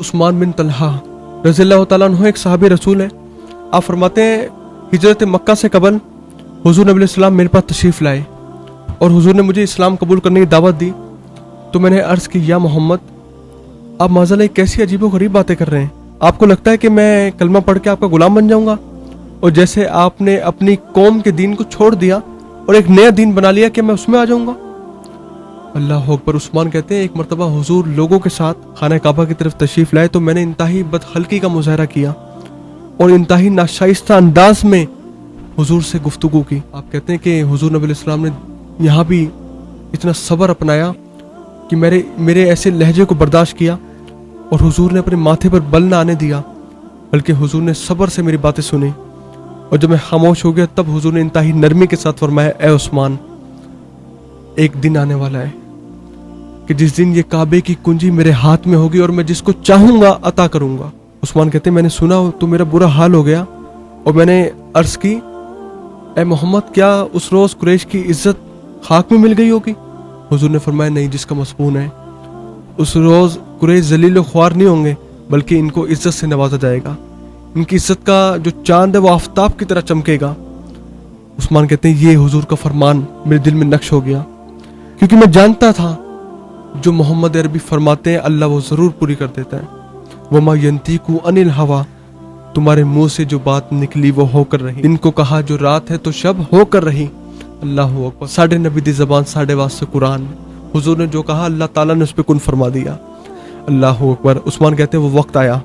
उस्मान बिन तलहा रज़ियल्लाहु ताला अन्हु एक सहाबी रसूल है। आप फरमाते हैं हिजरत मक्का से कबल हुजूर नबी अलैहिस्सलाम मेरे पास तशरीफ़ लाए और हुजूर ने मुझे इस्लाम कबूल करने की दावत दी। तो मैंने अर्ज़ की, या मोहम्मद, आप माज़अल्लाह कैसी अजीब व गरीब बातें कर रहे हैं। आपको लगता है कि मैं कलमा पढ़ के आपका गुलाम बन जाऊँगा, और जैसे आपने अपनी कौम के दीन को छोड़ दिया और एक नया दीन बना लिया कि मैं उसमें आ जाऊँगा। अल्लाह अकबर। उस्मान कहते हैं एक मरतबा हुजूर लोगों के साथ खाना काबा की तरफ तशरीफ़ लाए तो मैंने इंतहाई बदखलकी का मुजाहरा किया और इंतहाई नाशाइस्ता अंदाज में हुजूर से गुफ्तगू की। आप कहते हैं कि हुजूर नबी अलैहिस्सलाम ने यहाँ भी इतना सब्र अपनाया कि मेरे ऐसे लहजे को बर्दाश्त किया और हुजूर ने अपने माथे पर बल न आने दिया, बल्कि हुजूर ने सब्र से मेरी बातें सुनी। और जब मैं खामोश हो गया तब हुजूर ने इंतहाई नरमी के साथ फरमाया, ए उस्मान, एक दिन आने वाला है कि जिस दिन ये काबे की कुंजी मेरे हाथ में होगी और मैं जिसको चाहूंगा अता करूंगा। उस्मान कहते मैंने सुना तो मेरा बुरा हाल हो गया और मैंने अर्ज की, ए मोहम्मद, क्या उस रोज कुरैश की इज्जत खाक में मिल गई होगी? हुजूर ने फरमाया, नहीं, जिसका मसबून है उस रोज कुरैश जलील व ख्वार नहीं होंगे, बल्कि इनको इज्जत से नवाजा जाएगा। इनकी इज्जत का जो चांद है वो आफताब की तरह चमकेगा। उस्मान कहते हैं ये हुजूर का फरमान मेरे दिल में नक्श हो गया, क्योंकि मैं जानता था जो मोहम्मद अरबी फरमाते हैं अल्लाह वो जरूर पूरी कर देता है। वमा यंतीकु अनिल हवा, तुम्हारे मुंह से जो बात निकली वो होकर रही। इनको कहा जो रात है तो शब होकर रही। अल्लाह अकबर। साढ़े नबी दी ज़बान साढ़े वास्ते कुरान। हुजूर ने जो कहा अल्लाह ताला ने उस पर कुन फरमा दिया। अल्लाह अकबर। उस्मान कहते हैं वो वक्त आया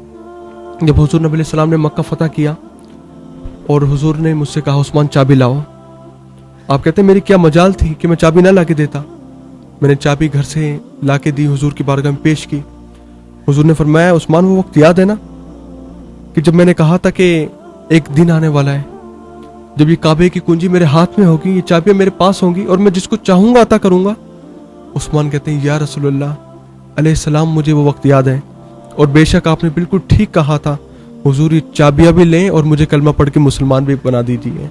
जब हुजूर नबी अलैहिस्सलाम ने मक्का फतह किया और हुजूर ने मुझसे कहा, उस्मान चाबी लाओ। आप कहते हैं मेरी क्या मजाल थी कि मैं चाबी ना ला के देता। मैंने चाबी घर से ला के दी, हुजूर की बारगाह में पेश की। हुजूर ने फरमाया, उस्मान, वो वक्त याद है ना कि जब मैंने कहा था कि एक दिन आने वाला है जब ये काबे की कुंजी मेरे हाथ में होगी, ये चाबियां मेरे पास होंगी और मैं जिसको चाहूंगा अता करूंगा। उस्मान कहते हैं, या रसूलुल्लाह अलैहिस्सलाम, मुझे वो वक्त याद है और बेशक आपने बिल्कुल ठीक कहा था। हुजूर ये चाबियां भी लें और मुझे कलमा पढ़ के मुसलमान भी बना दीजिए।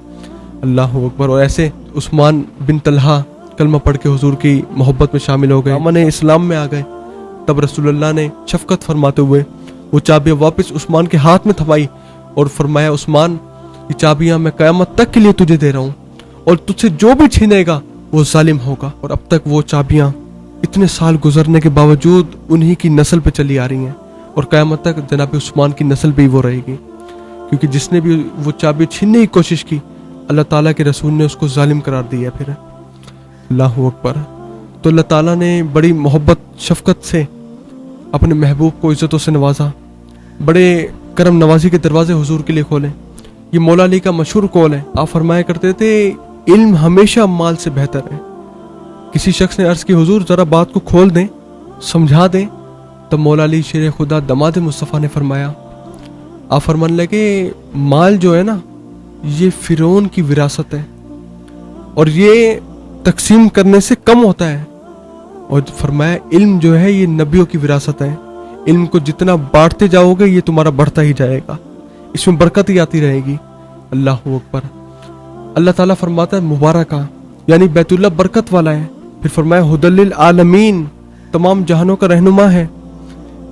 अल्लाह अकबर। और ऐसे उस्मान बिन तलहा कलमा पढ़ के हुजूर की मोहब्बत में शामिल हो गए, अमन इस्लाम में आ गए। तब रसूलुल्लाह ने शफकत फरमाते हुए वो चाबियां वापस उस्मान के हाथ में थमाई और फरमाया, उस्मान, ये चाबियां मैं क़यामत तक के लिए तुझे दे रहा हूँ और तुझसे जो भी छीनेगा वो जालिम होगा। और अब तक वो चाबियां इतने साल गुजरने के बावजूद उन्हीं की नस्ल पे चली आ रही हैं और क़यामत तक जनाब उस्मान की नस्ल भी वो रहेगी, क्योंकि जिसने भी वो चाबी छीनने की कोशिश की अल्लाह ताला के रसूल ने उसको जालिम करार दिया। फिर अल्लाह अकबर। तो अल्लाह ताला ने बड़ी मोहब्बत शफकत से अपने महबूब को इज़्ज़तों से नवाजा। बड़े करम नवाजी के दरवाजे हुजूर के लिए खोले। ये मौला अली का मशहूर कौल है। आप फरमाया करते थे, इल्म हमेशा माल से बेहतर है। किसी शख्स ने अर्ज़ की, हुजूर जरा बात को खोल दें, समझा दें। तब मौला अली शेर खुदा दमाद मुस्तफ़ा ने फरमाया, आप फरमाने लगे, माल जो है ना ये फिरौन की विरासत है और ये तकसीम करने से कम होता है। और फरमाया, इल्म जो है ये नबियों की विरासत है। इल्म को जितना बांटते जाओगे ये तुम्हारा बढ़ता ही जाएगा, इसमें बरकत ही आती रहेगी। अल्लाह अकबर। अल्लाह ताला फरमाता है मुबारका, यानी बैतुल्लाह बरकत वाला है। फिर फरमाया हुदल्लिल आलमीन, तमाम जहानों का रहनुमा है।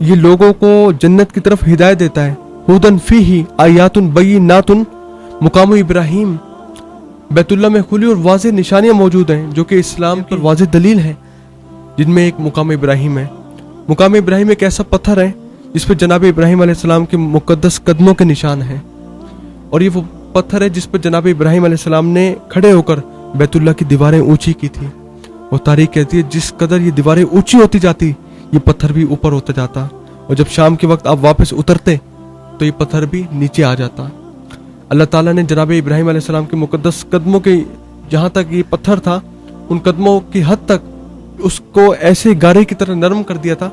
ये लोगों को जन्नत की तरफ हिदायत देता है। हुदन फीही आयातुन बय्यिनातुन मुकाम इब्राहिम, बैतुल्लाह में खुली और वाज़ेह निशानियां मौजूद हैं जो कि इस्लाम पर वाज़ेह दलील है, जिनमें एक मुकाम इब्राहिम है। मुकाम इब्राहिम एक ऐसा पत्थर है जिस पर जनाब इब्राहिम अलैहिस्सलाम के मुकद्दस कदमों के निशान हैं, और ये वो पत्थर है जिस पर जनाब इब्राहिम अलैहिस्सलाम ने खड़े होकर बैतुल्लाह की दीवारें ऊंची की थी। और तारीख कहती है जिस कदर ये दीवारें ऊंची होती जाती ये पत्थर भी ऊपर होता जाता, और जब शाम के वक्त आप वापस उतरते तो ये पत्थर भी नीचे आ जाता। अल्लाह ताला ने जनाब इब्राहिम अलैहिस्सलाम के मुकद्दस कदमों के जहाँ तक ये पत्थर था उन कदमों की हद तक उसको ऐसे गारे की तरह नरम कर दिया था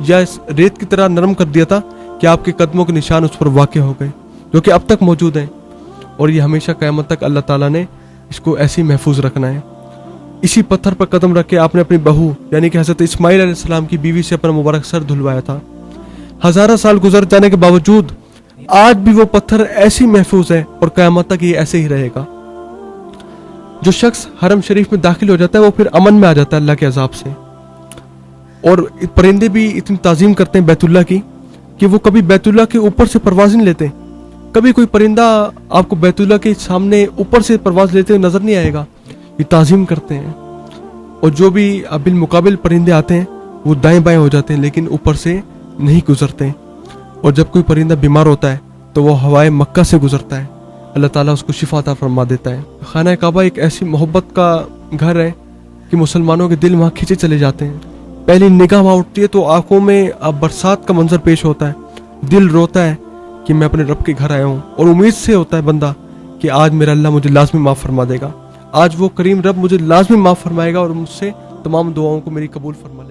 या इस रेत की तरह नरम कर दिया था कि आपके कदमों के निशान उस पर वाक़ हो गए, जो कि अब तक मौजूद हैं। और ये हमेशा क़यामत तक अल्लाह ताला ने इसको ऐसे ही महफूज रखना है। इसी पत्थर पर कदम रख के आपने अपनी बहू यानी कि हज़रत इस्माइल अलैहिस्सलाम की बीवी से अपना मुबारक सर धुलवाया था। हज़ारों साल गुजर जाने के बावजूद आज भी वो पत्थर ऐसी महफूज है और क़यामत तक ये ऐसे ही रहेगा। जो शख्स हरम शरीफ में दाखिल हो जाता है वो फिर अमन में आ जाता है अल्लाह के अजाब से। और परिंदे भी इतनी ताज़ीम करते हैं बैतुल्लाह की کہ وہ کبھی بیتullah کے اوپر سے پرواز نہیں لیتے. کبھی کوئی پرندہ آپ کو بیتullah کے سامنے اوپر سے پرواز لیتے ہوئے نظر نہیں آئے گا. یہ تعظیم کرتے ہیں. اور جو بھی بالمقابل پرندے آتے ہیں وہ دائیں بائیں ہو جاتے ہیں لیکن اوپر سے نہیں گزرتے. اور جب کوئی پرندہ بیمار ہوتا ہے تو وہ ہوائے مکہ سے گزرتا ہے, اللہ تعالیٰ اس کو شفا عطا فرما دیتا ہے. خانہ کعبہ ایک ایسی محبت کا گھر ہے کہ مسلمانوں کے دل وہاں کھینچے چلے جاتے ہیں. پہلی نگاہ وہاں اٹھتی ہے تو آنکھوں میں برسات کا منظر پیش ہوتا ہے. دل روتا ہے کہ میں اپنے رب کے گھر آیا ہوں, اور امید سے ہوتا ہے بندہ کہ آج میرا اللہ مجھے لازمی معاف فرما دے گا, آج وہ کریم رب مجھے لازمی معاف فرمائے گا اور مجھ سے تمام دعاؤں کو میری قبول فرما لے گا.